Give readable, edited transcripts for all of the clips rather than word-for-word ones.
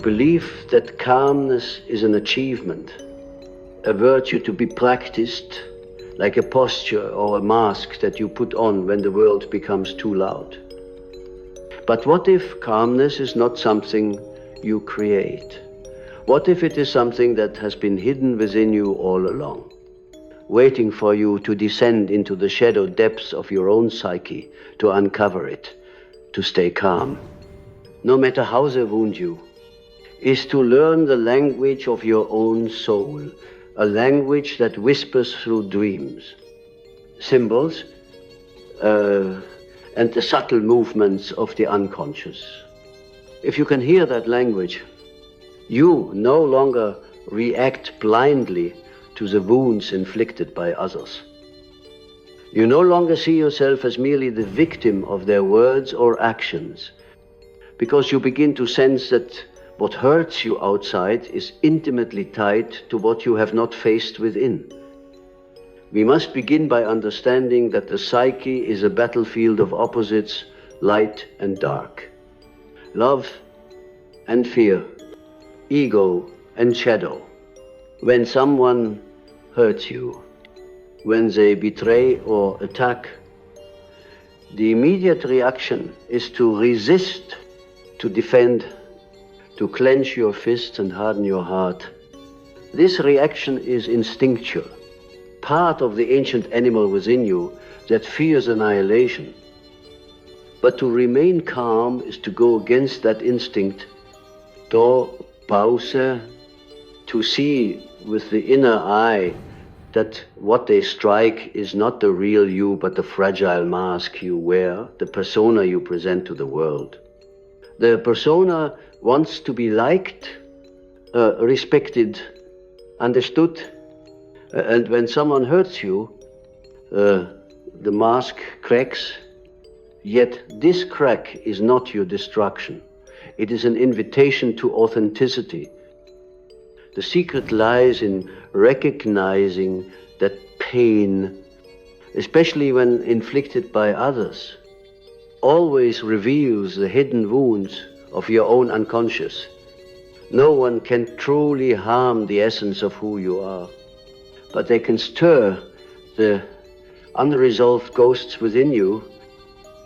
belief that calmness is an achievement, a virtue to be practiced, like a posture or a mask that you put on when the world becomes too loud. But what if calmness is not something you create? What if it is something that has been hidden within you all along, waiting for you to descend into the shadow depths of your own psyche, to uncover it, to stay calm, no matter how they wound you, is to learn the language of your own soul, a language that whispers through dreams, symbols, and the subtle movements of the unconscious. If you can hear that language, you no longer react blindly to the wounds inflicted by others. You no longer see yourself as merely the victim of their words or actions, because you begin to sense that what hurts you outside is intimately tied to what you have not faced within. We must begin by understanding that the psyche is a battlefield of opposites, light and dark, love and fear, ego and shadow. When someone hurts you, when they betray or attack, the immediate reaction is to resist, to defend, to clench your fists and harden your heart. This reaction is instinctual, part of the ancient animal within you that fears annihilation. But to remain calm is to go against that instinct, to pause, to see with the inner eye that what they strike is not the real you, but the fragile mask you wear, the persona you present to the world. The persona wants to be liked, respected, understood, and when someone hurts you, the mask cracks, yet this crack is not your destruction. It is an invitation to authenticity. The secret lies in recognizing that pain, especially when inflicted by others, always reveals the hidden wounds of your own unconscious. No one can truly harm the essence of who you are, but they can stir the unresolved ghosts within you.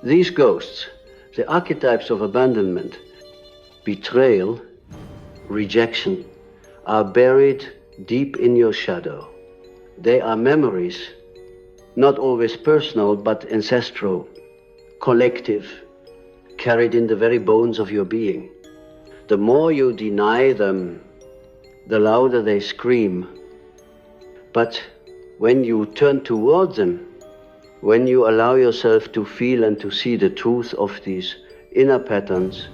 These ghosts, the archetypes of abandonment, betrayal, rejection, are buried deep in your shadow. They are memories, not always personal, but ancestral, collective, carried in the very bones of your being. The more you deny them, the louder they scream. But when you turn toward them, when you allow yourself to feel and to see the truth of these inner patterns,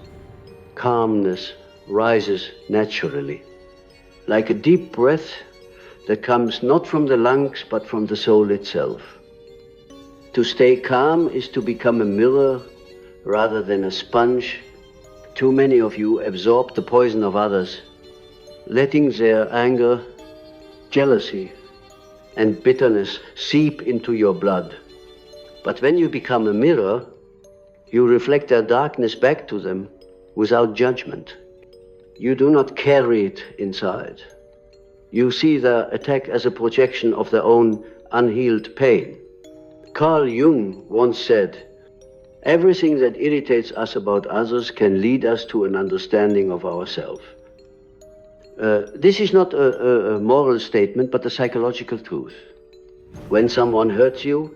calmness rises naturally, like a deep breath that comes not from the lungs but from the soul itself. To stay calm is to become a mirror rather than a sponge. Too many of you absorb the poison of others, letting their anger, jealousy, and bitterness seep into your blood. But when you become a mirror, you reflect their darkness back to them without judgment. You do not carry it inside. You see their attack as a projection of their own unhealed pain. Carl Jung once said, "Everything that irritates us about others can lead us to an understanding of ourselves." This is not a moral statement, but a psychological truth. When someone hurts you,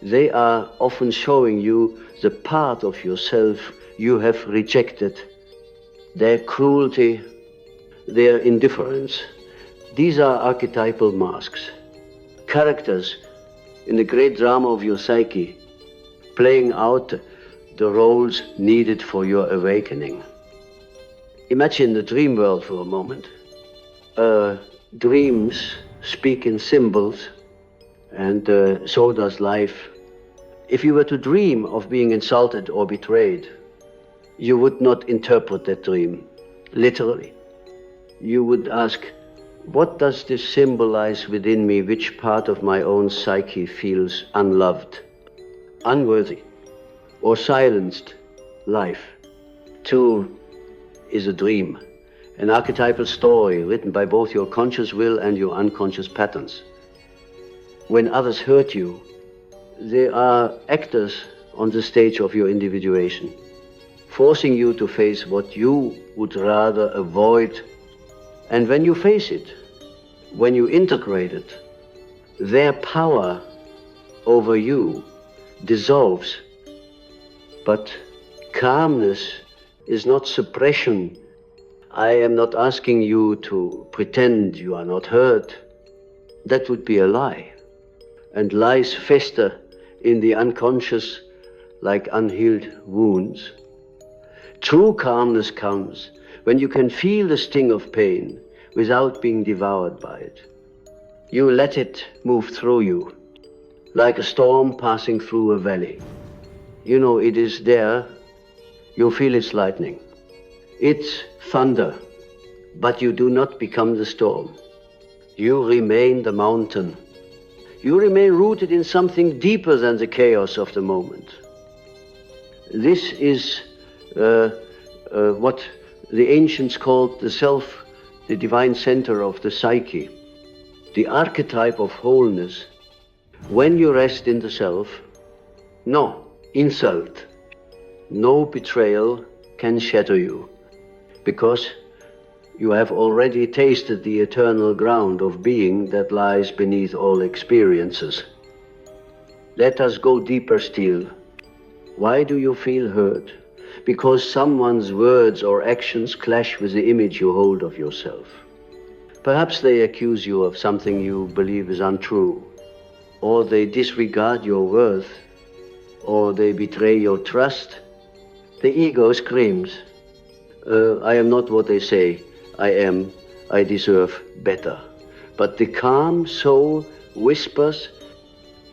they are often showing you the part of yourself you have rejected, their cruelty, their indifference. These are archetypal masks, characters in the great drama of your psyche, playing out the roles needed for your awakening. Imagine the dream world for a moment. Dreams speak in symbols, and so does life. If you were to dream of being insulted or betrayed, you would not interpret that dream literally. You would ask, what does this symbolize within me? Which part of my own psyche feels unloved, unworthy, or silenced life? Two is a dream. an archetypal story written by both your conscious will and your unconscious patterns. When others hurt you, they are actors on the stage of your individuation, forcing you to face what you would rather avoid. And when you face it, when you integrate it, their power over you dissolves. But calmness is not suppression. I am not asking you to pretend you are not hurt. That would be a lie. And lies fester in the unconscious like unhealed wounds. True calmness comes when you can feel the sting of pain without being devoured by it. You let it move through you, like a storm passing through a valley. You know it is there, you feel its lightning. It's thunder, but you do not become the storm. You remain the mountain. You remain rooted in something deeper than the chaos of the moment. This is what the ancients called the self, the divine center of the psyche, the archetype of wholeness. When you rest in the self, no insult, no betrayal can shatter you, because you have already tasted the eternal ground of being that lies beneath all experiences. Let us go deeper still. Why do you feel hurt? Because someone's words or actions clash with the image you hold of yourself. Perhaps they accuse you of something you believe is untrue, or they disregard your worth, or they betray your trust. The ego screams, I am not what they say I am, I deserve better. But the calm soul whispers,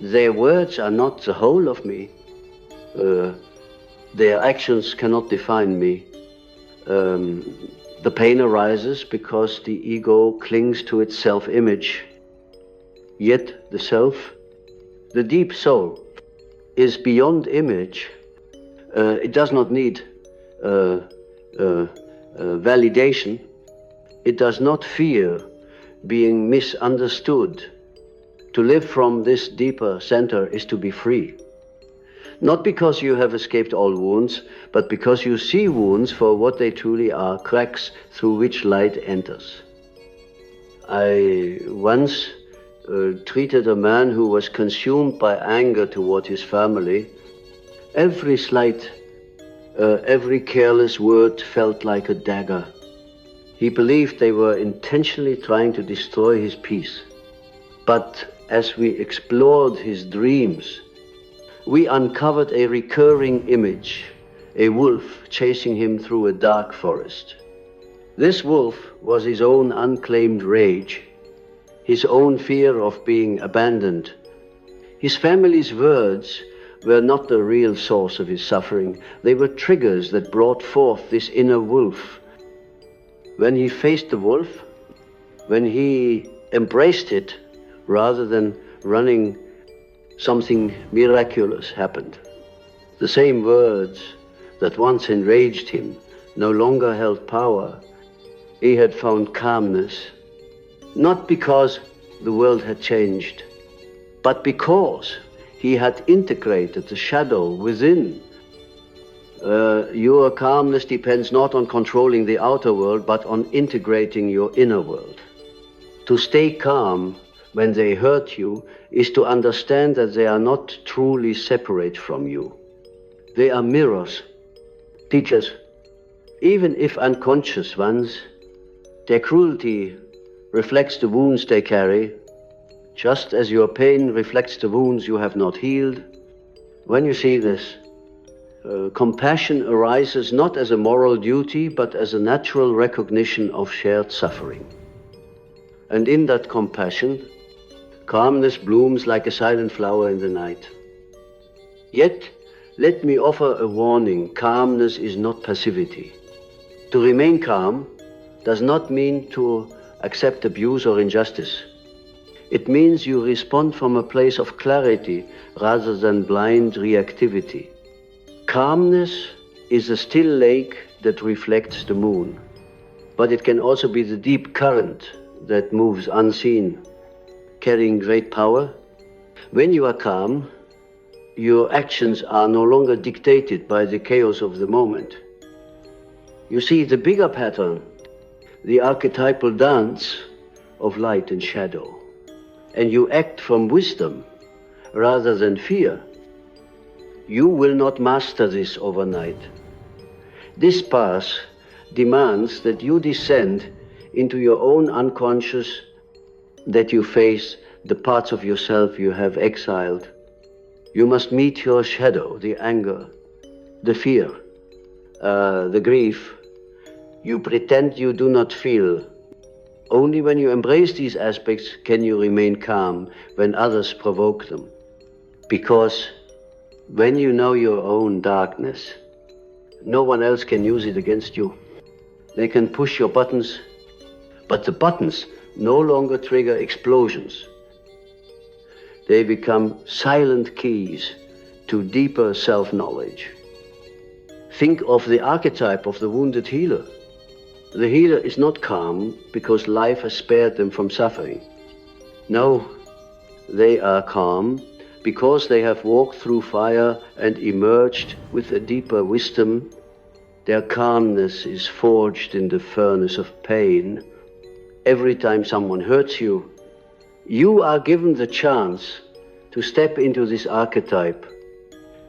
their words are not the whole of me. Their actions cannot define me. The pain arises because the ego clings to its self-image. Yet the self, the deep soul, is beyond image. It does not need validation. It does not fear being misunderstood. To live from this deeper center is to be free. Not because you have escaped all wounds, but because you see wounds for what they truly are, cracks through which light enters. I once treated a man who was consumed by anger toward his family. Every slight, every careless word felt like a dagger. He believed they were intentionally trying to destroy his peace. But as we explored his dreams, we uncovered a recurring image, a wolf chasing him through a dark forest. This wolf was his own unclaimed rage, his own fear of being abandoned. His family's words were not the real source of his suffering. They were triggers that brought forth this inner wolf. When he faced the wolf, when he embraced it, rather than running, something miraculous happened. The same words that once enraged him no longer held power. He had found calmness, not because the world had changed, but because he had integrated the shadow within. Your calmness depends not on controlling the outer world, but on integrating your inner world. To stay calm when they hurt you is to understand that they are not truly separate from you. They are mirrors, teachers, even if unconscious ones. Their cruelty reflects the wounds they carry, just as your pain reflects the wounds you have not healed. When you see this, compassion arises not as a moral duty, but as a natural recognition of shared suffering. And in that compassion, calmness blooms like a silent flower in the night. Yet, let me offer a warning. Calmness is not passivity. To remain calm does not mean to accept abuse or injustice. It means you respond from a place of clarity rather than blind reactivity. Calmness is a still lake that reflects the moon. but it can also be the deep current that moves unseen, carrying great power. When you are calm, your actions are no longer dictated by the chaos of the moment. You see the bigger pattern, the archetypal dance of light and shadow, and you act from wisdom rather than fear. You will not master this overnight. This path demands that you descend into your own unconscious, that you face the parts of yourself you have exiled. You must meet your shadow, the anger, the fear, the grief. You pretend you do not feel. Only when you embrace these aspects can you remain calm when others provoke them. Because when you know your own darkness, no one else can use it against you. They can push your buttons, but the buttons no longer trigger explosions. They become silent keys to deeper self-knowledge. Think of the archetype of the wounded healer. The healer is not calm because life has spared them from suffering. No, they are calm because they have walked through fire and emerged with a deeper wisdom. Their calmness is forged in the furnace of pain. Every time someone hurts you, you are given the chance to step into this archetype.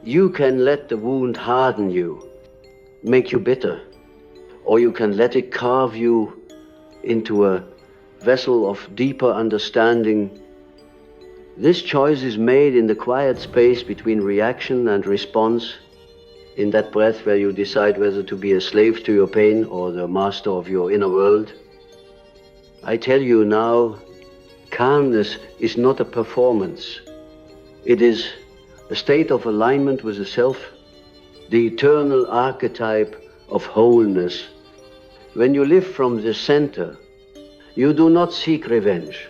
You can let the wound harden you, make you bitter, or you can let it carve you into a vessel of deeper understanding. This choice is made in the quiet space between reaction and response, in that breath where you decide whether to be a slave to your pain or the master of your inner world. I tell you now, calmness is not a performance. It is a state of alignment with the self, the eternal archetype of wholeness. When you live from the center, you do not seek revenge,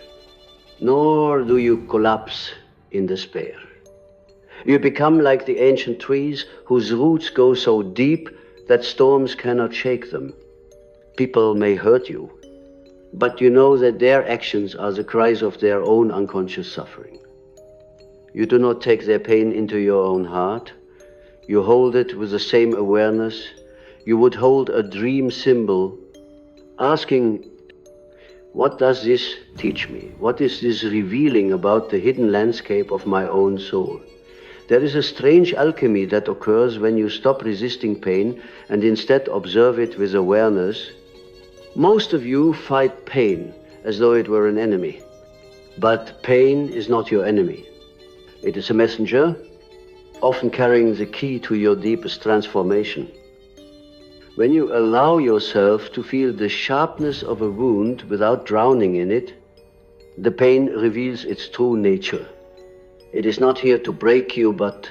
nor do you collapse in despair. You become like the ancient trees whose roots go so deep that storms cannot shake them. People may hurt you, but you know that their actions are the cries of their own unconscious suffering. You do not take their pain into your own heart. You hold it with the same awareness. You would hold a dream symbol, asking, what does this teach me? What is this revealing about the hidden landscape of my own soul? There is a strange alchemy that occurs when you stop resisting pain and instead observe it with awareness. Most of you fight pain as though it were an enemy. But pain is not your enemy. It is a messenger, often carrying the key to your deepest transformation. When you allow yourself to feel the sharpness of a wound without drowning in it, the pain reveals its true nature. It is not here to break you, but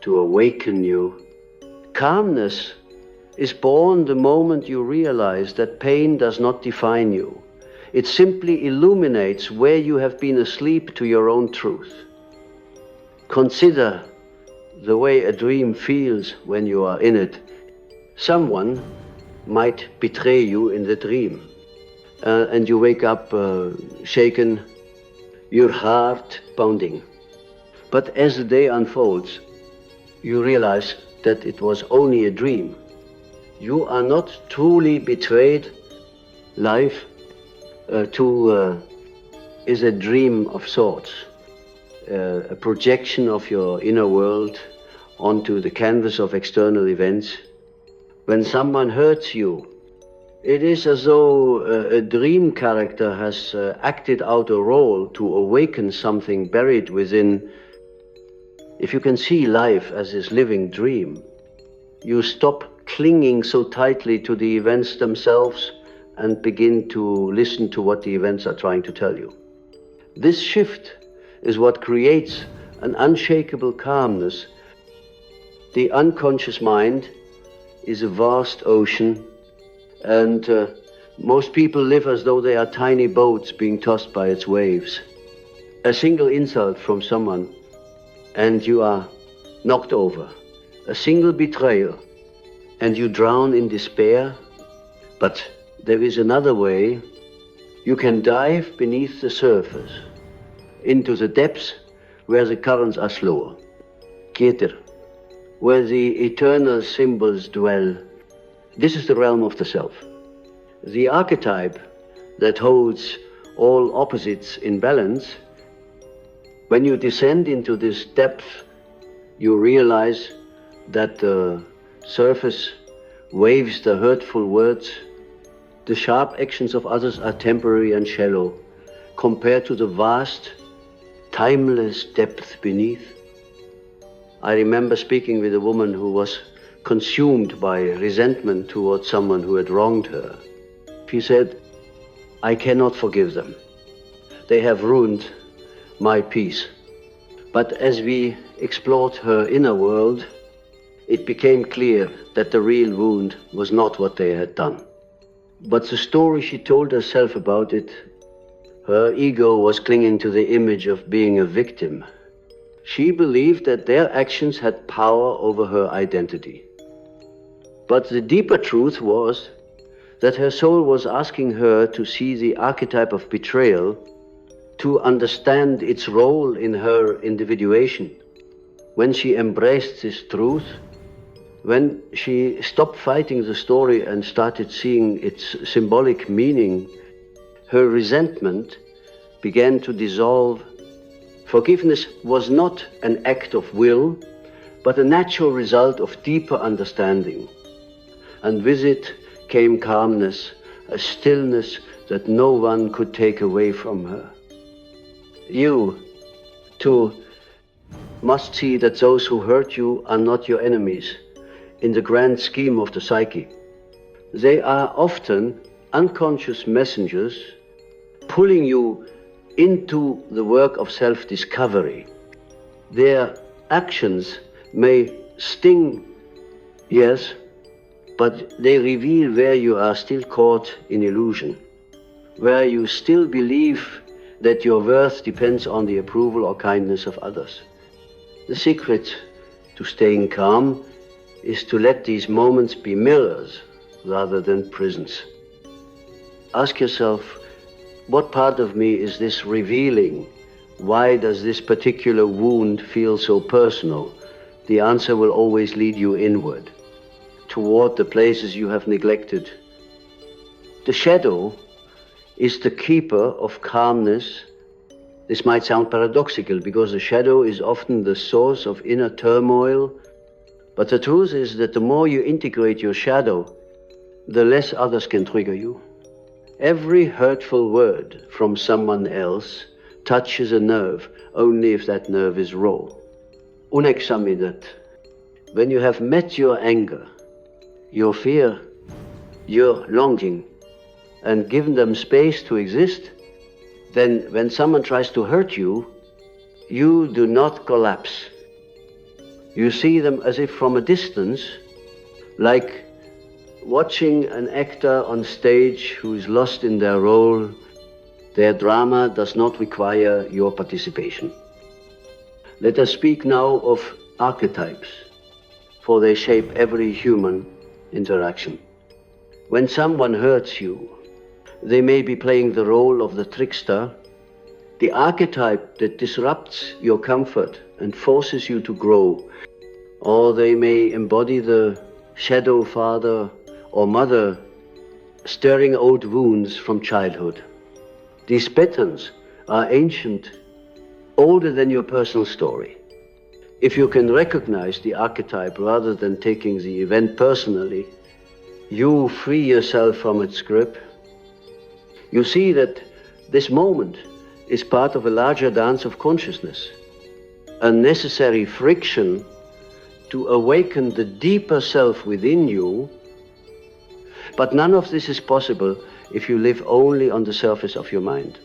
to awaken you. Calmness is born the moment you realize that pain does not define you. It simply illuminates where you have been asleep to your own truth. Consider the way a dream feels when you are in it. Someone might betray you in the dream, and you wake up shaken, your heart pounding. But as the day unfolds, you realize that it was only a dream. You are not truly betrayed. Life, is a dream of sorts, a projection of your inner world onto the canvas of external events. When someone hurts you, it is as though a dream character has acted out a role to awaken something buried within. If you can see life as this living dream, you stop clinging so tightly to the events themselves and begin to listen to what the events are trying to tell you. This shift is what creates an unshakable calmness. The unconscious mind is a vast ocean, and most people live as though they are tiny boats being tossed by its waves. A single insult from someone and you are knocked over. A single betrayal and you drown in despair, but there is another way. You can dive beneath the surface, into the depths where the currents are slower. Keter, where the eternal symbols dwell. This is the realm of the self. The archetype that holds all opposites in balance. When you descend into this depth, you realize that the surface waves the hurtful words. The sharp actions of others are temporary and shallow compared to the vast, timeless depth beneath. I remember speaking with a woman who was consumed by resentment towards someone who had wronged her. She said, "I cannot forgive them. They have ruined my peace." But as we explored her inner world, it became clear that the real wound was not what they had done. But the story she told herself about it, her ego was clinging to the image of being a victim. She believed that their actions had power over her identity. But the deeper truth was that her soul was asking her to see the archetype of betrayal, to understand its role in her individuation. When she embraced this truth, when she stopped fighting the story and started seeing its symbolic meaning, her resentment began to dissolve. Forgiveness was not an act of will, but a natural result of deeper understanding. And with it came calmness, a stillness that no one could take away from her. You, too, must see that those who hurt you are not your enemies in the grand scheme of the psyche. They are often unconscious messengers pulling you into the work of self-discovery. Their actions may sting, yes, but they reveal where you are still caught in illusion, where you still believe that your worth depends on the approval or kindness of others. The secret to staying calm is to let these moments be mirrors rather than prisons. Ask yourself, what part of me is this revealing? Why does this particular wound feel so personal? The answer will always lead you inward, toward the places you have neglected. The shadow is the keeper of calmness. This might sound paradoxical because the shadow is often the source of inner turmoil, but the truth is that the more you integrate your shadow, the less others can trigger you. Every hurtful word from someone else touches a nerve only if that nerve is raw. Unexamined. When you have met your anger, your fear, your longing, and given them space to exist, then when someone tries to hurt you, you do not collapse. You see them as if from a distance, like watching an actor on stage who is lost in their role. Their drama does not require your participation. Let us speak now of archetypes, for they shape every human interaction. When someone hurts you, they may be playing the role of the trickster, the archetype that disrupts your comfort and forces you to grow, or they may embody the shadow father or mother stirring old wounds from childhood. These patterns are ancient, older than your personal story. If you can recognize the archetype rather than taking the event personally, you free yourself from its grip. You see that this moment is part of a larger dance of consciousness, a necessary friction to awaken the deeper self within you. But none of this is possible if you live only on the surface of your mind.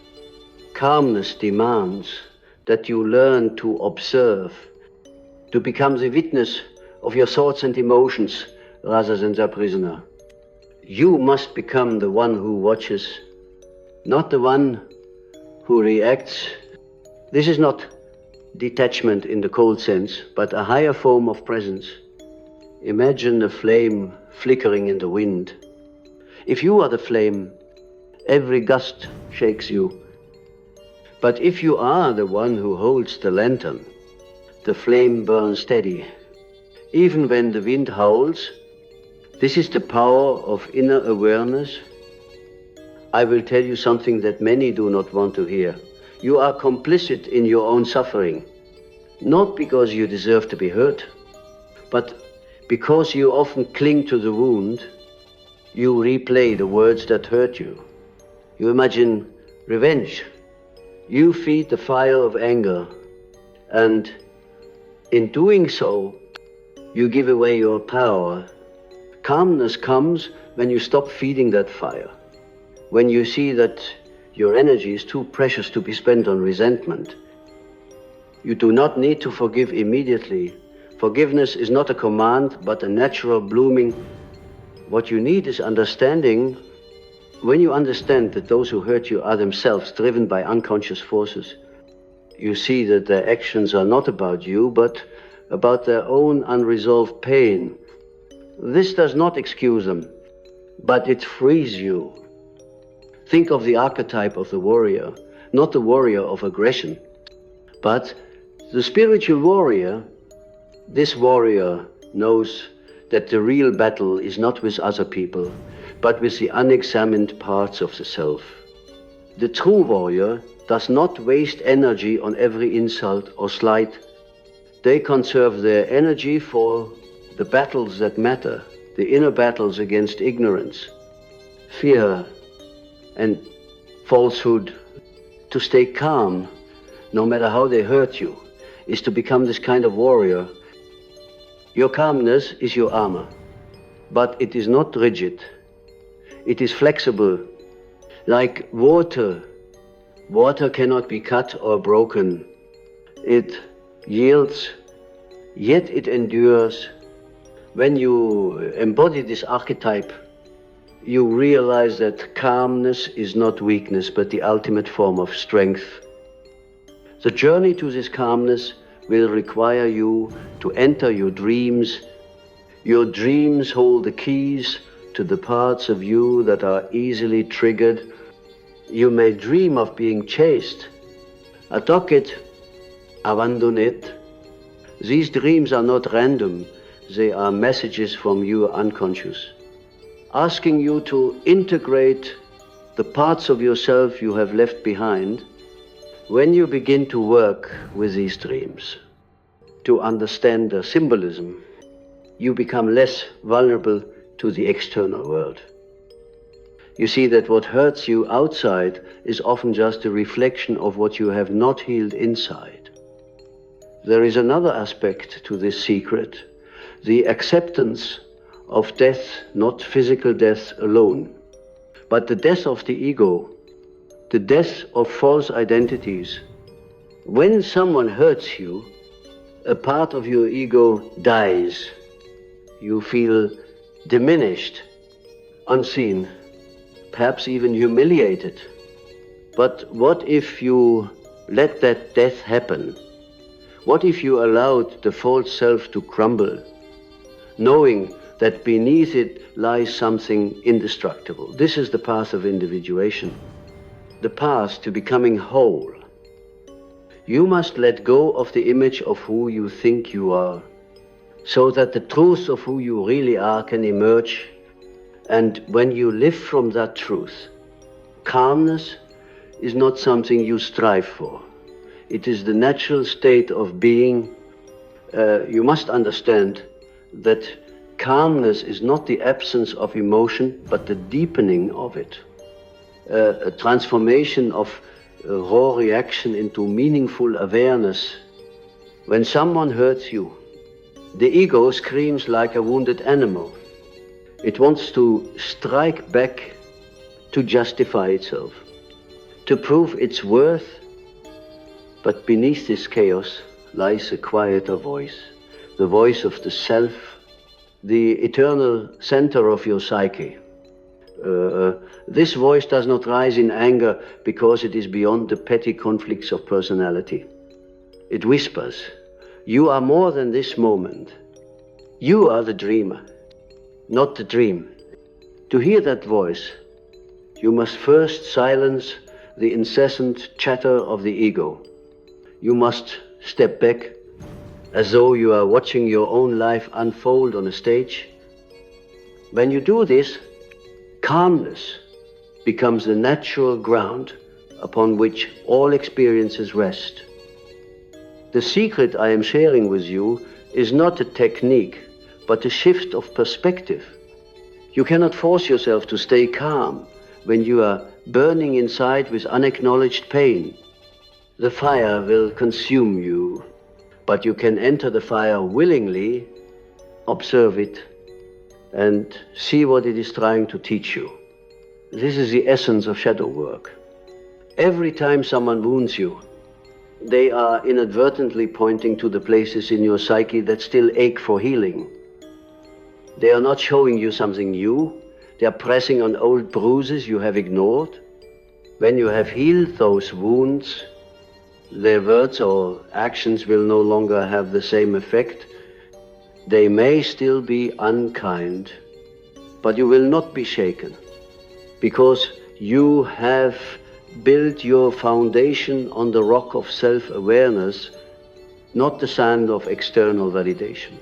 Calmness demands that you learn to observe, to become the witness of your thoughts and emotions rather than their prisoner. You must become the one who watches, not the one who reacts. This is not detachment in the cold sense, but a higher form of presence. Imagine a flame flickering in the wind. If you are the flame, every gust shakes you. But if you are the one who holds the lantern, the flame burns steady. Even when the wind howls, this is the power of inner awareness. I will tell you something that many do not want to hear. You are complicit in your own suffering, not because you deserve to be hurt, but because you often cling to the wound. You replay the words that hurt you. You imagine revenge. You feed the fire of anger, and in doing so, you give away your power. Calmness comes when you stop feeding that fire, when you see that your energy is too precious to be spent on resentment. You do not need to forgive immediately. Forgiveness is not a command, but a natural blooming. What you need is understanding. When you understand that those who hurt you are themselves driven by unconscious forces, you see that their actions are not about you, but about their own unresolved pain. This does not excuse them, but it frees you. Think of the archetype of the warrior, not the warrior of aggression, but the spiritual warrior. This warrior knows that the real battle is not with other people, but with the unexamined parts of the self. The true warrior does not waste energy on every insult or slight. They conserve their energy for the battles that matter, the inner battles against ignorance, fear, and falsehood. To stay calm, no matter how they hurt you, is to become this kind of warrior. Your calmness is your armor, but it is not rigid. It is flexible, like water. Water cannot be cut or broken. It yields, yet it endures. When you embody this archetype, you realize that calmness is not weakness, but the ultimate form of strength. The journey to this calmness will require you to enter your dreams. Your dreams hold the keys to the parts of you that are easily triggered. You may dream of being chased. Attack it, abandon it. These dreams are not random. They are messages from your unconscious, asking you to integrate the parts of yourself you have left behind. When you begin to work with these dreams, to understand their symbolism, you become less vulnerable to the external world. You see that what hurts you outside is often just a reflection of what you have not healed inside. There is another aspect to this secret, the acceptance of death, not physical death alone, but the death of the ego, the death of false identities. When someone hurts you, a part of your ego dies. You feel diminished, unseen, perhaps even humiliated. But what if you let that death happen? What if you allowed the false self to crumble, knowing that beneath it lies something indestructible? This is the path of individuation, the path to becoming whole. You must let go of the image of who you think you are, so that the truth of who you really are can emerge. And when you live from that truth, calmness is not something you strive for. It is the natural state of being. You must understand that calmness is not the absence of emotion, but the deepening of it. A transformation of raw reaction into meaningful awareness. When someone hurts you, the ego screams like a wounded animal. It wants to strike back to justify itself, to prove its worth. But beneath this chaos lies a quieter voice, the voice of the self, the eternal center of your psyche. This voice does not rise in anger because it is beyond the petty conflicts of personality. It whispers, you are more than this moment. You are the dreamer, not the dream. To hear that voice, you must first silence the incessant chatter of the ego. You must step back as though you are watching your own life unfold on a stage. When you do this, calmness becomes the natural ground upon which all experiences rest. The secret I am sharing with you is not a technique, but a shift of perspective. You cannot force yourself to stay calm when you are burning inside with unacknowledged pain. The fire will consume you, but you can enter the fire willingly, observe it, and see what it is trying to teach you. This is the essence of shadow work. Every time someone wounds you, they are inadvertently pointing to the places in your psyche that still ache for healing. They are not showing you something new. They are pressing on old bruises you have ignored. When you have healed those wounds, their words or actions will no longer have the same effect. They may still be unkind, but you will not be shaken, because you have built your foundation on the rock of self-awareness, not the sand of external validation.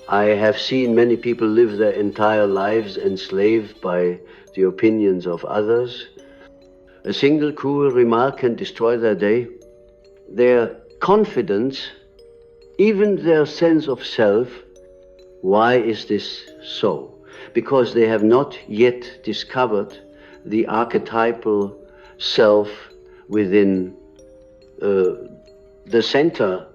I have seen many people live their entire lives enslaved by the opinions of others. A single cruel remark can destroy their day. Their confidence, even their sense of self. Why is this so? Because they have not yet discovered the archetypal self within the center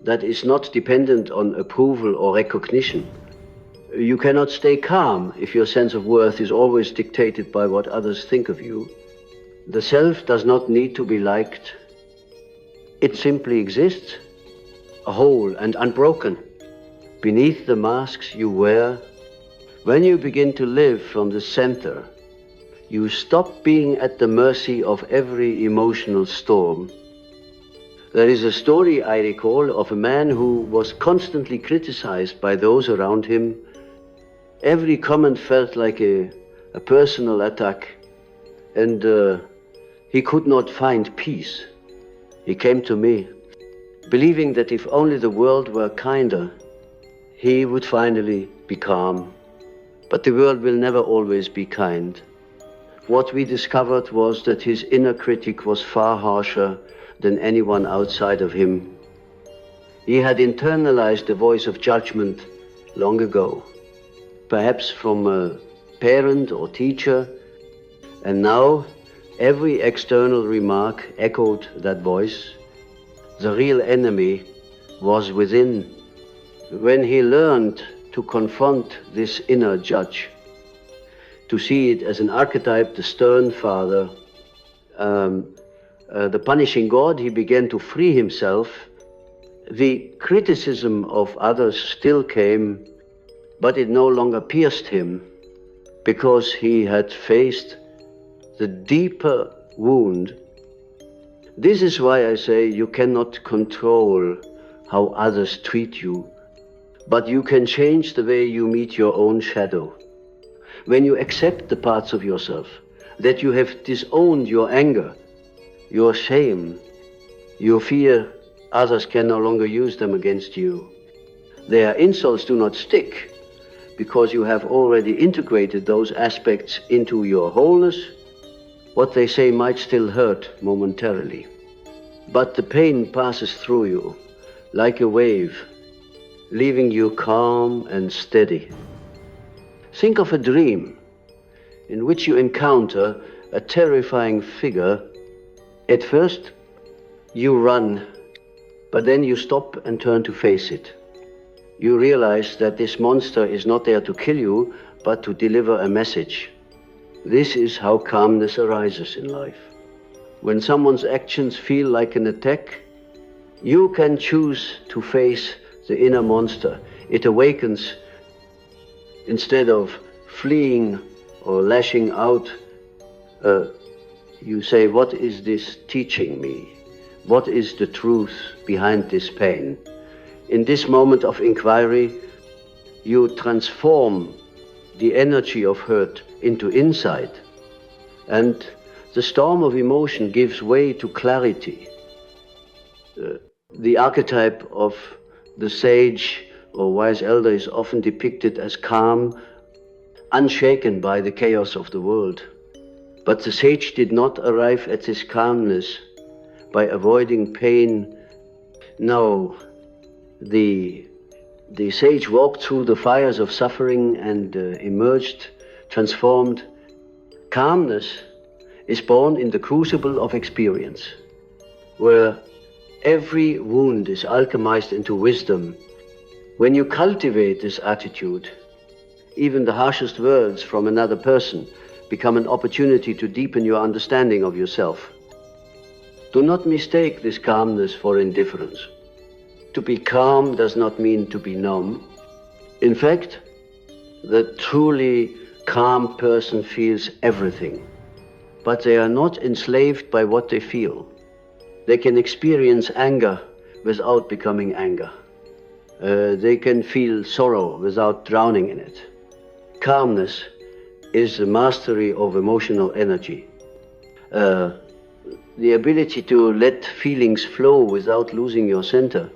that is not dependent on approval or recognition. You cannot stay calm if your sense of worth is always dictated by what others think of you. The self does not need to be liked. It simply exists, whole and unbroken, beneath the masks you wear. When you begin to live from the center, you stop being at the mercy of every emotional storm. There is a story I recall of a man who was constantly criticized by those around him. Every comment felt like a personal attack, and he could not find peace. He came to me, believing that if only the world were kinder, he would finally be calm. But the world will never always be kind. What we discovered was that his inner critic was far harsher than anyone outside of him. He had internalized the voice of judgment long ago, perhaps from a parent or teacher, and now every external remark echoed that voice. The real enemy was within. When he learned to confront this inner judge, to see it as an archetype, the stern father, the punishing God, he began to free himself. The criticism of others still came, but it no longer pierced him, because he had faced the deeper wound. This is why I say you cannot control how others treat you, but you can change the way you meet your own shadow. When you accept the parts of yourself that you have disowned, your anger, your shame, your fear, others can no longer use them against you. Their insults do not stick, because you have already integrated those aspects into your wholeness. What they say might still hurt momentarily, but the pain passes through you like a wave, leaving you calm and steady. Think of a dream in which you encounter a terrifying figure. At first, you run, but then you stop and turn to face it. You realize that this monster is not there to kill you, but to deliver a message. This is how calmness arises in life. When someone's actions feel like an attack, you can choose to face the inner monster. It awakens. Instead of fleeing or lashing out, you say, what is this teaching me? What is the truth behind this pain? In this moment of inquiry, you transform the energy of hurt into insight, and the storm of emotion gives way to clarity. The archetype of the sage or wise elder is often depicted as calm, unshaken by the chaos of the world. But the sage did not arrive at this calmness by avoiding pain. No, the sage walked through the fires of suffering and emerged transformed. Calmness is born in the crucible of experience, where every wound is alchemized into wisdom. When you cultivate this attitude, even the harshest words from another person become an opportunity to deepen your understanding of yourself. Do not mistake this calmness for indifference. To be calm does not mean to be numb. In fact, the truly calm person feels everything, but they are not enslaved by what they feel. They can experience anger without becoming anger. They can feel sorrow without drowning in it. Calmness is the mastery of emotional energy. The ability to let feelings flow without losing your center.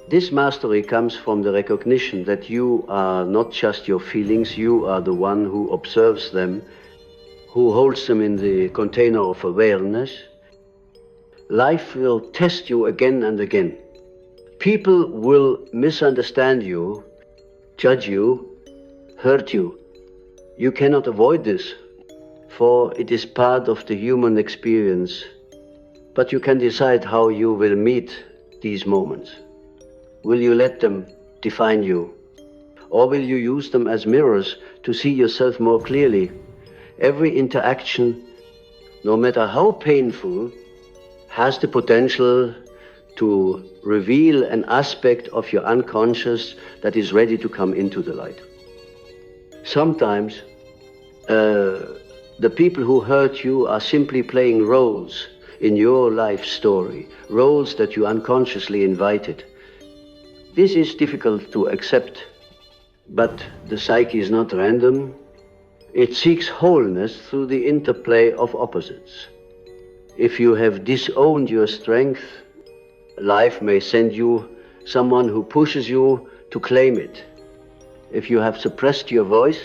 This mastery comes from the recognition that you are not just your feelings, you are the one who observes them, who holds them in the container of awareness. Life will test you again and again. People will misunderstand you, judge you, hurt you. You cannot avoid this, for it is part of the human experience. But you can decide how you will meet these moments. Will you let them define you? Or will you use them as mirrors to see yourself more clearly? Every interaction, no matter how painful, has the potential to reveal an aspect of your unconscious that is ready to come into the light. Sometimes the people who hurt you are simply playing roles in your life story, roles that you unconsciously invited. This is difficult to accept, but the psyche is not random. It seeks wholeness through the interplay of opposites. If you have disowned your strength, life may send you someone who pushes you to claim it. If you have suppressed your voice,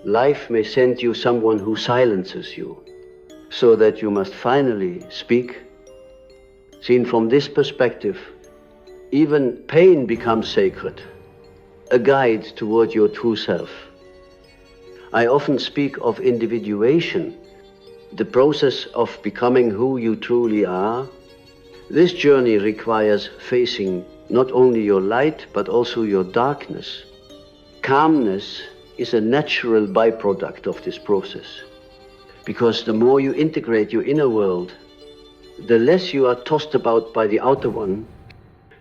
life may send you someone who silences you, so that you must finally speak. Seen from this perspective, even pain becomes sacred, a guide toward your true self. I often speak of individuation, the process of becoming who you truly are. This journey requires facing not only your light, but also your darkness. Calmness is a natural byproduct of this process, because the more you integrate your inner world, the less you are tossed about by the outer one.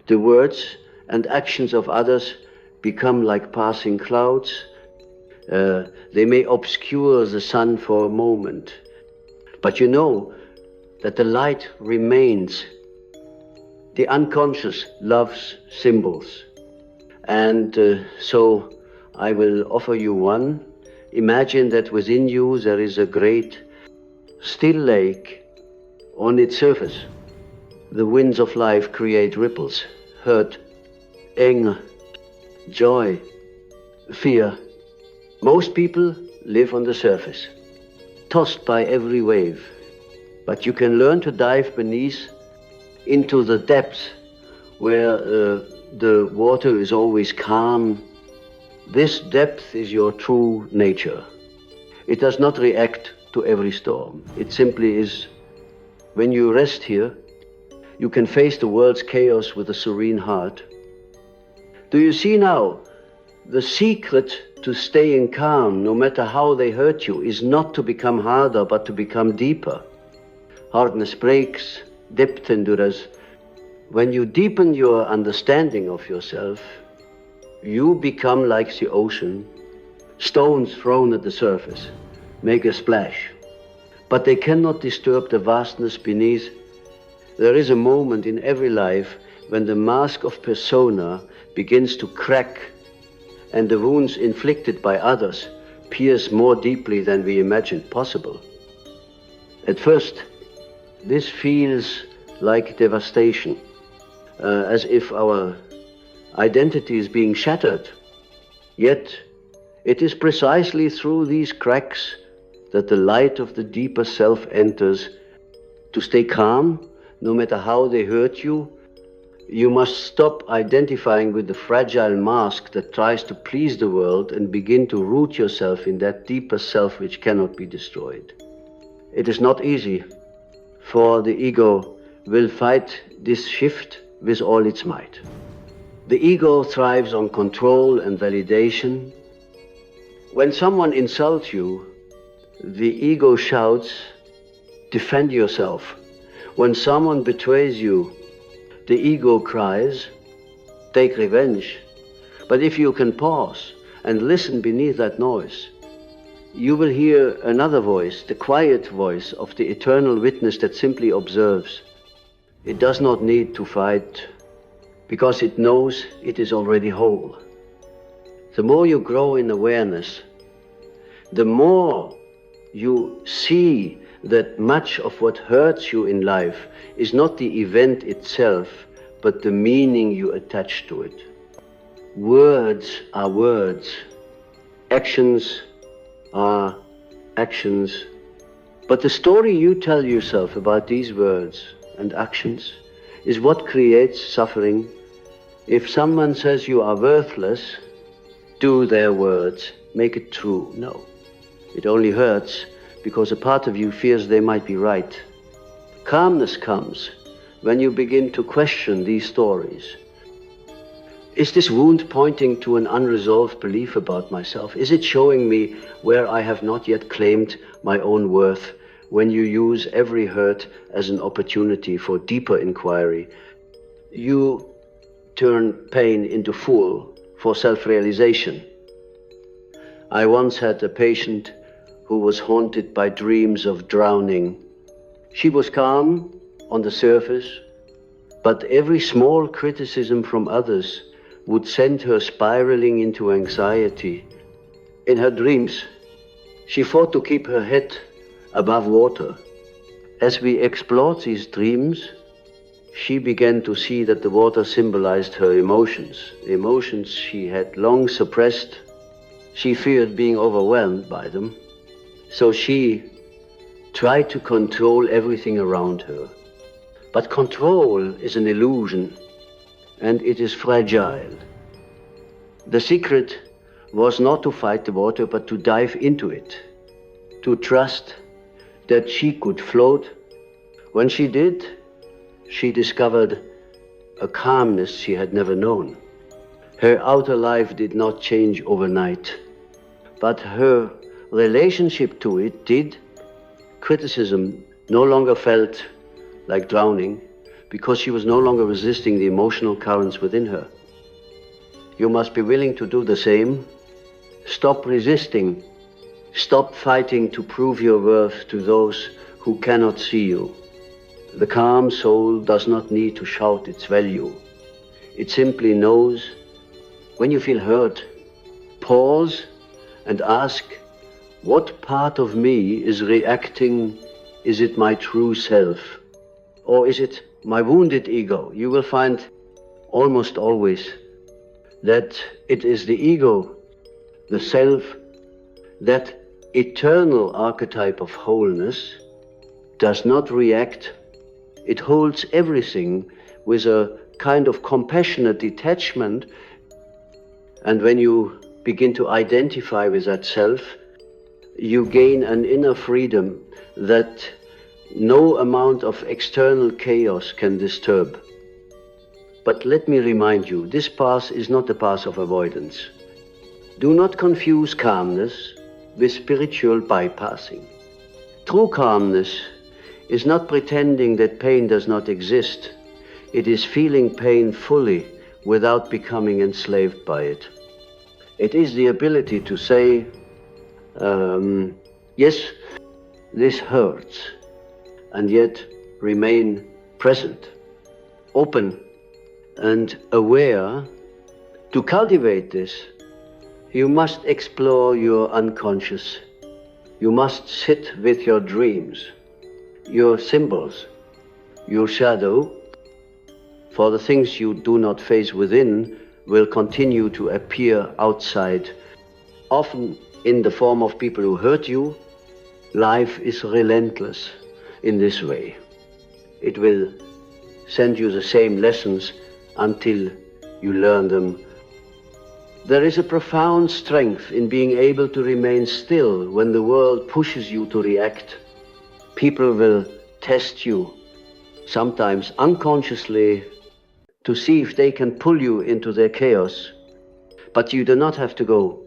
The words and actions of others become like passing clouds. They may obscure the sun for a moment, but you know that the light remains. The unconscious loves symbols. And so I will offer you one. Imagine that within you there is a great still lake. On its surface, the winds of life create ripples, hurt, anger, joy, fear. Most people live on the surface, tossed by every wave. But you can learn to dive beneath into the depths where the water is always calm. This depth is your true nature. It does not react to every storm. It simply is. When you rest here, you can face the world's chaos with a serene heart. Do you see now? The secret to staying calm, no matter how they hurt you, is not to become harder, but to become deeper. Hardness breaks, depth endures. When you deepen your understanding of yourself, you become like the ocean. Stones thrown at the surface make a splash, but they cannot disturb the vastness beneath. There is a moment in every life when the mask of persona begins to crack and the wounds inflicted by others pierce more deeply than we imagined possible. At first, this feels like devastation, as if our identity is being shattered. Yet, it is precisely through these cracks that the light of the deeper self enters. To stay calm, no matter how they hurt you, you must stop identifying with the fragile mask that tries to please the world and begin to root yourself in that deeper self which cannot be destroyed. It is not easy, for the ego will fight this shift with all its might. The ego thrives on control and validation. When someone insults you, the ego shouts, "Defend yourself." When someone betrays you, the ego cries, "Take revenge." But if you can pause and listen beneath that noise, you will hear another voice, the quiet voice of the eternal witness that simply observes. It does not need to fight, because it knows it is already whole. The more you grow in awareness, the more you see that much of what hurts you in life is not the event itself, but the meaning you attach to it. Words are words. Actions are actions. But the story you tell yourself about these words and actions is what creates suffering. If someone says you are worthless, do their words make it true? No. It only hurts because a part of you fears they might be right. Calmness comes when you begin to question these stories. Is this wound pointing to an unresolved belief about myself? Is it showing me where I have not yet claimed my own worth? When you use every hurt as an opportunity for deeper inquiry, you turn pain into fuel for self-realization. I once had a patient who was haunted by dreams of drowning. She was calm on the surface, but every small criticism from others would send her spiraling into anxiety. In her dreams, she fought to keep her head above water. As we explored these dreams, she began to see that the water symbolized her emotions, emotions she had long suppressed. She feared being overwhelmed by them. So she tried to control everything around her. But control is an illusion, and it is fragile. The secret was not to fight the water, but to dive into it, to trust that she could float. When she did, she discovered a calmness she had never known. Her outer life did not change overnight, but her relationship to it did. Criticism no longer felt like drowning because she was no longer resisting the emotional currents within her. You must be willing to do the same. Stop resisting. Stop fighting to prove your worth to those who cannot see you. The calm soul does not need to shout its value. It simply knows. When you feel hurt, pause and ask, what part of me is reacting? Is it my true self? Or is it my wounded ego? You will find almost always that it is the ego, the self, that eternal archetype of wholeness does not react. It holds everything with a kind of compassionate detachment. And when you begin to identify with that self, you gain an inner freedom that no amount of external chaos can disturb. But let me remind you, this path is not a path of avoidance. Do not confuse calmness with spiritual bypassing. True calmness is not pretending that pain does not exist. It is feeling pain fully without becoming enslaved by it. It is the ability to say, yes, this hurts, and yet remain present, open and aware. To cultivate this, You must explore your unconscious. You must sit with your dreams, your symbols, your shadow, for the things you do not face within will continue to appear outside, often in the form of people who hurt you. Life is relentless in this way. It will send you the same lessons until you learn them. There is a profound strength in being able to remain still when the world pushes you to react. People will test you, sometimes unconsciously, to see if they can pull you into their chaos. But you do not have to go.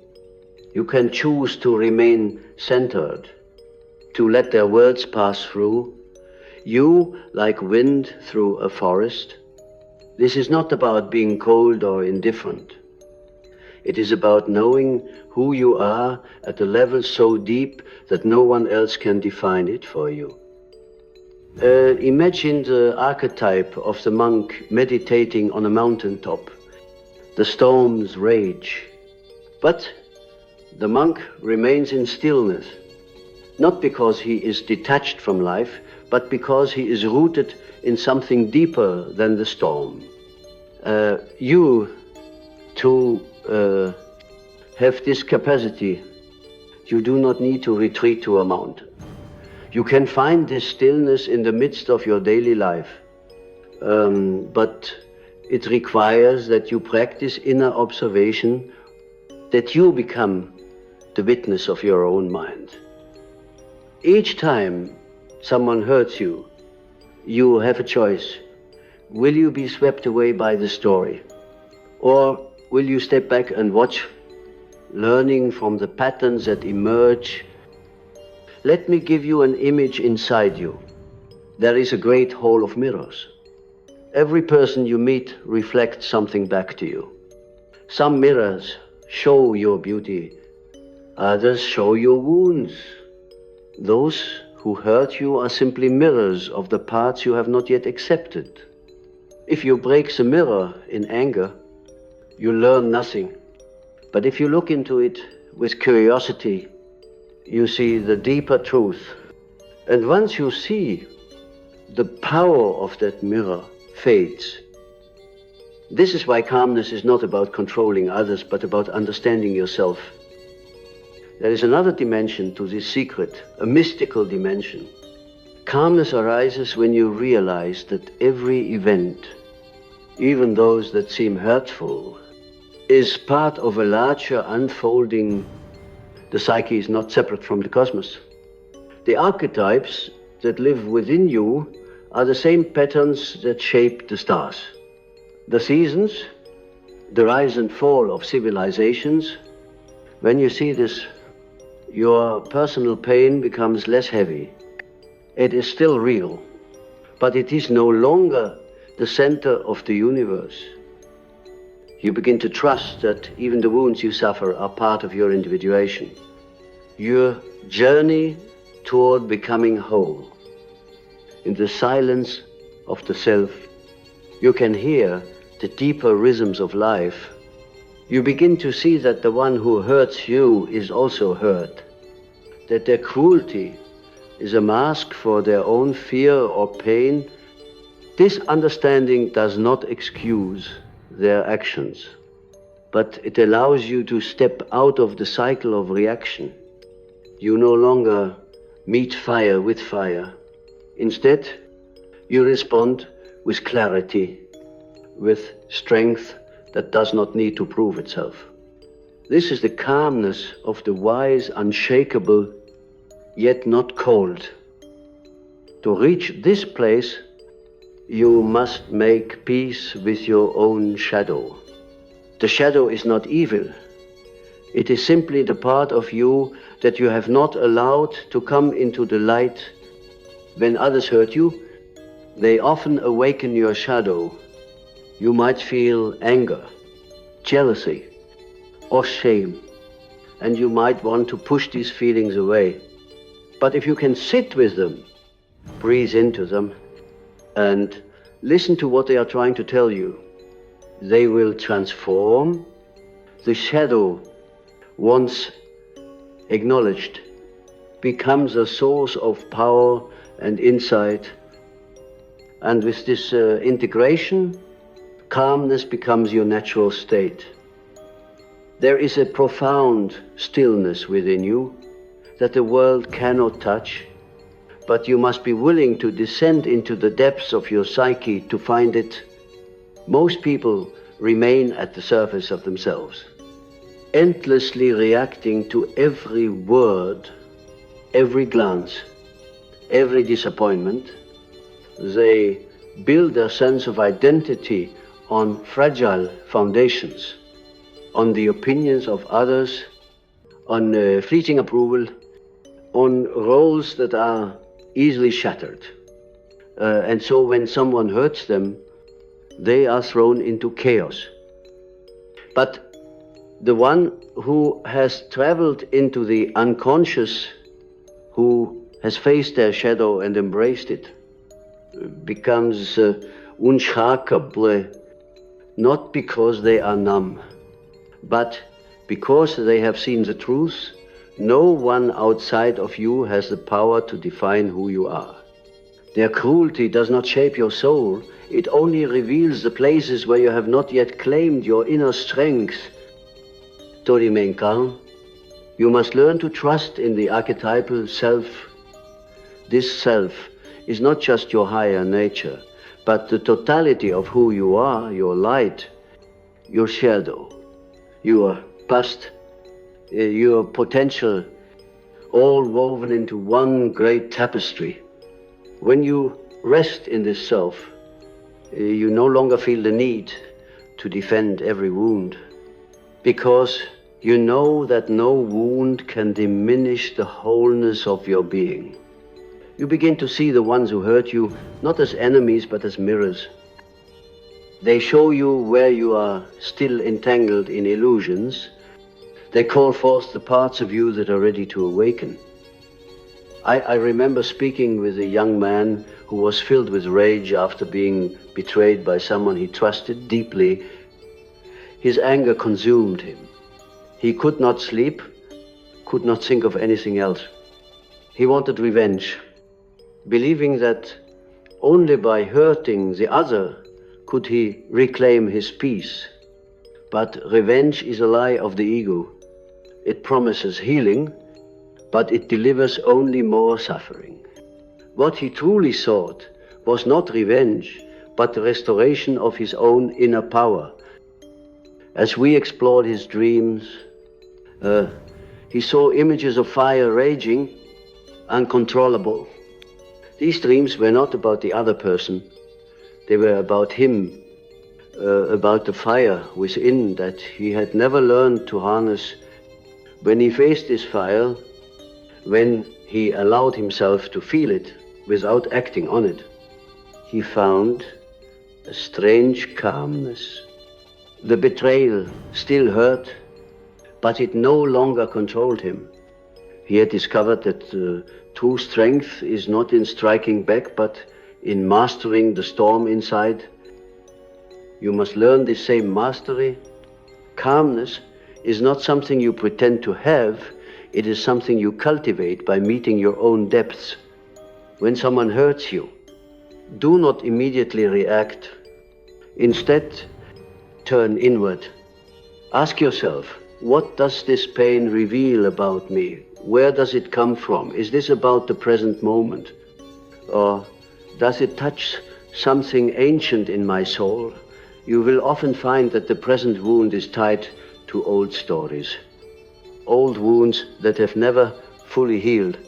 You can choose to remain centered, to let their words pass through. You, like wind through a forest. This is not about being cold or indifferent. It is about knowing who you are at a level so deep that no one else can define it for you. Imagine the archetype of the monk meditating on a mountaintop. The storms rage, but the monk remains in stillness, not because he is detached from life, but because he is rooted in something deeper than the storm. You too have this capacity. You do not need to retreat to a mountain. You can find this stillness in the midst of your daily life, but it requires that you practice inner observation, that you become the witness of your own mind. Each time someone hurts you, you have a choice. Will you be swept away by the story? Or will you step back and watch, learning from the patterns that emerge? Let me give you an image inside you. There is a great hall of mirrors. Every person you meet reflects something back to you. Some mirrors show your beauty, others show your wounds. Those who hurt you are simply mirrors of the parts you have not yet accepted. If you break the mirror in anger, you learn nothing. But if you look into it with curiosity, you see the deeper truth. And once you see, the power of that mirror fades. This is why calmness is not about controlling others, but about understanding yourself. There is another dimension to this secret, a mystical dimension. Calmness arises when you realize that every event, even those that seem hurtful, is part of a larger unfolding. The psyche is not separate from the cosmos. The archetypes that live within you are the same patterns that shape the stars. The seasons, the rise and fall of civilizations. When you see this, your personal pain becomes less heavy. It is still real, but it is no longer the center of the universe. You begin to trust that even the wounds you suffer are part of your individuation. Your journey toward becoming whole. In the silence of the self, you can hear the deeper rhythms of life. You begin to see that the one who hurts you is also hurt, that their cruelty is a mask for their own fear or pain. This understanding does not excuse their actions, but it allows you to step out of the cycle of reaction. You no longer meet fire with fire. Instead, you respond with clarity, with strength that does not need to prove itself. This is the calmness of the wise, unshakable, yet not cold. To reach this place, you must make peace with your own shadow. The shadow is not evil. It is simply the part of you that you have not allowed to come into the light. When others hurt you, they often awaken your shadow. You might feel anger, jealousy, or shame, and you might want to push these feelings away. But if you can sit with them, breathe into them, and listen to what they are trying to tell you, they will transform. The shadow once acknowledged, becomes a source of power and insight. And with this integration, calmness becomes your natural state. There is a profound stillness within you that the world cannot touch, but you must be willing to descend into the depths of your psyche to find it. Most people remain at the surface of themselves, endlessly reacting to every word, every glance, every disappointment. They build their sense of identity on fragile foundations, on the opinions of others, on fleeting approval, on roles that are easily shattered. And so when someone hurts them, they are thrown into chaos. But the one who has traveled into the unconscious, who has faced their shadow and embraced it, becomes unshakable, not because they are numb, but because they have seen the truth. No one outside of you has the power to define who you are. Their cruelty does not shape your soul. It only reveals the places where you have not yet claimed your inner strength. To remain calm, you must learn to trust in the archetypal self. This self is not just your higher nature, but the totality of who you are, your light, your shadow, your past, your potential, all woven into one great tapestry. When you rest in this self, you no longer feel the need to defend every wound, because you know that no wound can diminish the wholeness of your being. You begin to see the ones who hurt you not as enemies but as mirrors. They show you where you are still entangled in illusions. They call forth the parts of you that are ready to awaken. I remember speaking with a young man who was filled with rage after being betrayed by someone he trusted deeply. His anger consumed him. He could not sleep, could not think of anything else. He wanted revenge, believing that only by hurting the other could he reclaim his peace. But revenge is a lie of the ego. It promises healing, but it delivers only more suffering. What he truly sought was not revenge, but the restoration of his own inner power. As we explored his dreams, he saw images of fire raging, uncontrollable. These dreams were not about the other person. They were about him, about the fire within that he had never learned to harness. When he faced this fire, when he allowed himself to feel it without acting on it, he found a strange calmness. The betrayal still hurt, but it no longer controlled him. He had discovered that true strength is not in striking back, but in mastering the storm inside. You must learn this same mastery. Calmness is not something you pretend to have, it is something you cultivate by meeting your own depths. When someone hurts you, do not immediately react. Instead, turn inward. Ask yourself, what does this pain reveal about me? Where does it come from? Is this about the present moment? Or does it touch something ancient in my soul? You will often find that the present wound is tied to old stories, old wounds that have never fully healed.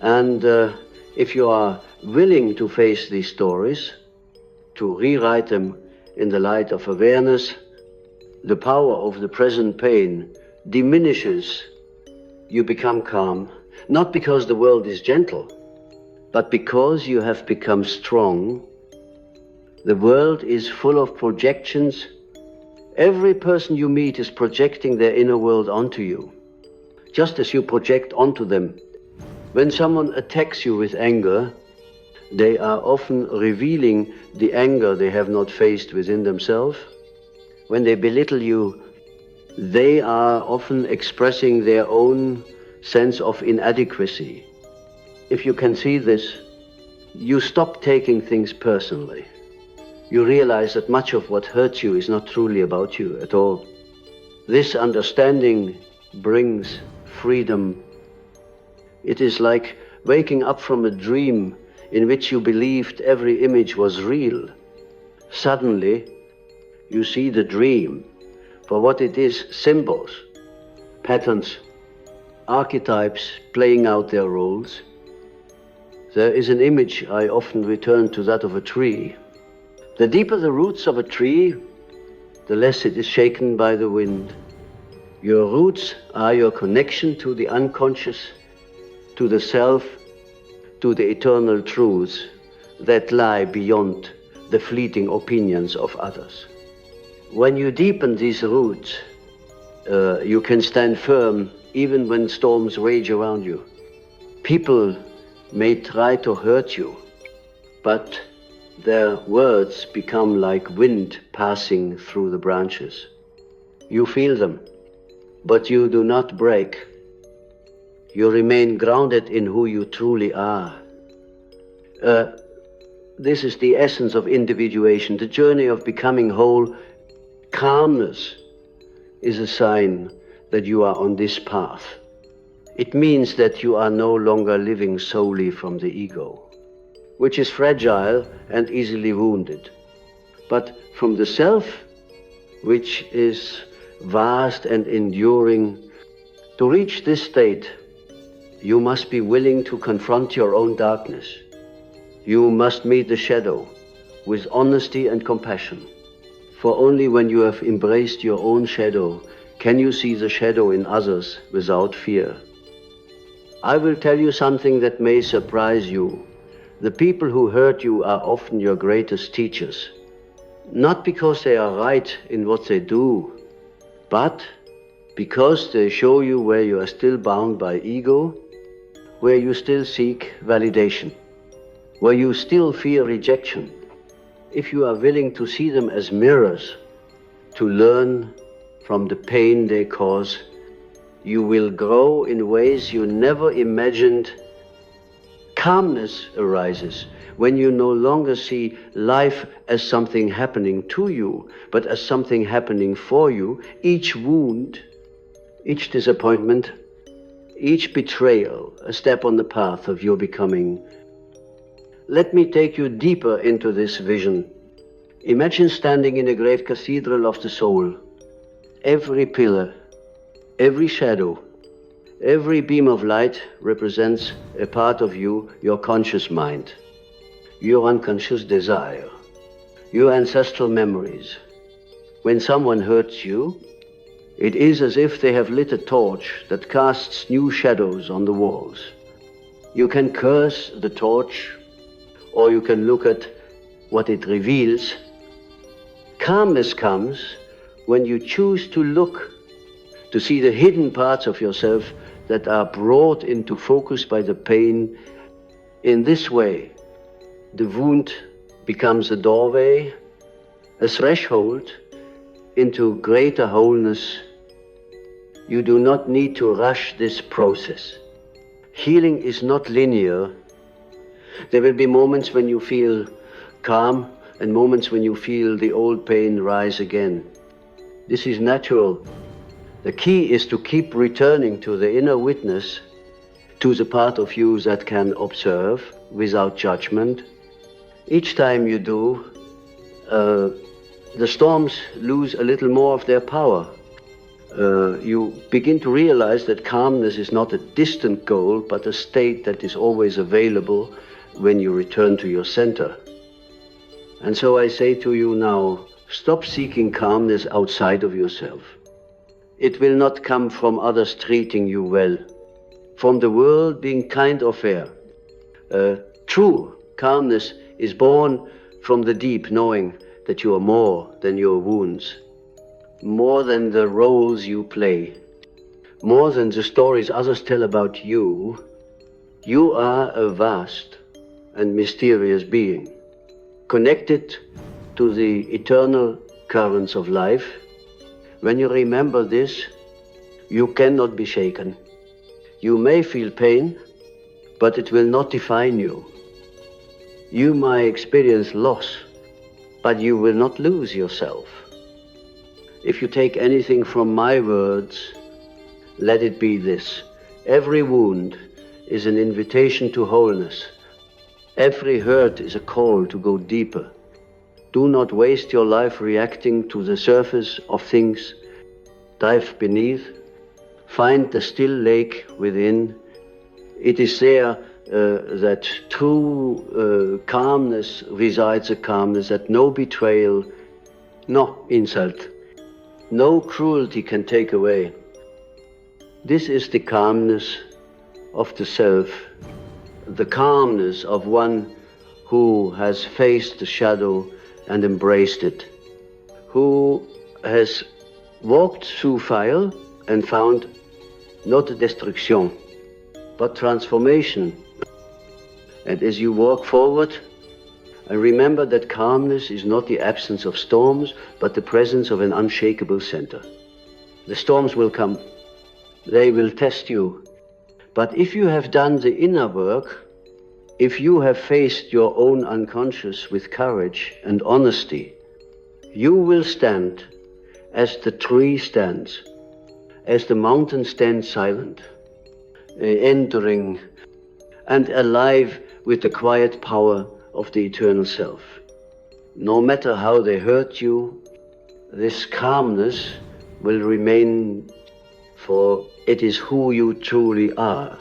And if you are willing to face these stories, to rewrite them in the light of awareness, the power of the present pain diminishes. You become calm, not because the world is gentle, but because you have become strong. The world is full of projections. Every person you meet is projecting their inner world onto you, just as you project onto them. When someone attacks you with anger, they are often revealing the anger they have not faced within themselves. When they belittle you, They are often expressing their own sense of inadequacy. If you can see this, you stop taking things personally. You realize that much of what hurts you is not truly about you at all. This understanding brings freedom. It is like waking up from a dream in which you believed every image was real. Suddenly, you see the dream for what it is: symbols, patterns, archetypes playing out their roles. There is an image I often return to, that of a tree. The deeper the roots of a tree, the less it is shaken by the wind. Your roots are your connection to the unconscious, to the self, to the eternal truths that lie beyond the fleeting opinions of others. When you deepen these roots, you can stand firm even when storms rage around you. People may try to hurt you, but their words become like wind passing through the branches. You feel them, but you do not break. You remain grounded in who you truly are. This is the essence of individuation, the journey of becoming whole. Calmness is a sign that you are on this path. It means that you are no longer living solely from the ego, which is fragile and easily wounded, but from the self, which is vast and enduring. To reach this state, you must be willing to confront your own darkness. You must meet the shadow with honesty and compassion. For only when you have embraced your own shadow can you see the shadow in others without fear. I will tell you something that may surprise you. The people who hurt you are often your greatest teachers. Not because they are right in what they do, but because they show you where you are still bound by ego, where you still seek validation, where you still fear rejection. If you are willing to see them as mirrors, to learn from the pain they cause, you will grow in ways you never imagined. Calmness arises when you no longer see life as something happening to you, but as something happening for you. Each wound, each disappointment, each betrayal, a step on the path of your becoming. Let me take you deeper into this vision. Imagine standing in a great cathedral of the soul. Every pillar, every shadow, every beam of light represents a part of you, your conscious mind, your unconscious desire, your ancestral memories. When someone hurts you, it is as if they have lit a torch that casts new shadows on the walls. You can curse the torch, or you can look at what it reveals. Calmness comes when you choose to look, to see the hidden parts of yourself that are brought into focus by the pain. In this way, the wound becomes a doorway, a threshold into greater wholeness. You do not need to rush this process. Healing is not linear. There will be moments when you feel calm and moments when you feel the old pain rise again. This is natural. The key is to keep returning to the inner witness, to the part of you that can observe without judgment. Each time you do, the storms lose a little more of their power. You begin to realize that calmness is not a distant goal, but a state that is always available when you return to your center. And so I say to you now, stop seeking calmness outside of yourself. It will not come from others treating you well, from the world being kind or fair. True calmness is born from the deep knowing that you are more than your wounds, more than the roles you play, more than the stories others tell about you. You are a vast and mysterious being, connected to the eternal currents of life, When you remember this, you cannot be shaken. You may feel pain, but it will not define you. You might experience loss, but you will not lose yourself. If you take anything from my words, let it be this. Every wound is an invitation to wholeness. Every hurt is a call to go deeper. Do not waste your life reacting to the surface of things. Dive beneath. Find the still lake within. It is there that true calmness resides, a calmness that no betrayal, no insult, no cruelty can take away. This is the calmness of the self, the calmness of one who has faced the shadow and embraced it, who has walked through fire and found not destruction, but transformation. And as you walk forward, and remember that calmness is not the absence of storms, but the presence of an unshakable center. The storms will come. They will test you. But if you have done the inner work, if you have faced your own unconscious with courage and honesty, you will stand as the tree stands, as the mountain stands silent, entering and alive with the quiet power of the eternal self. No matter how they hurt you, this calmness will remain, for it is who you truly are.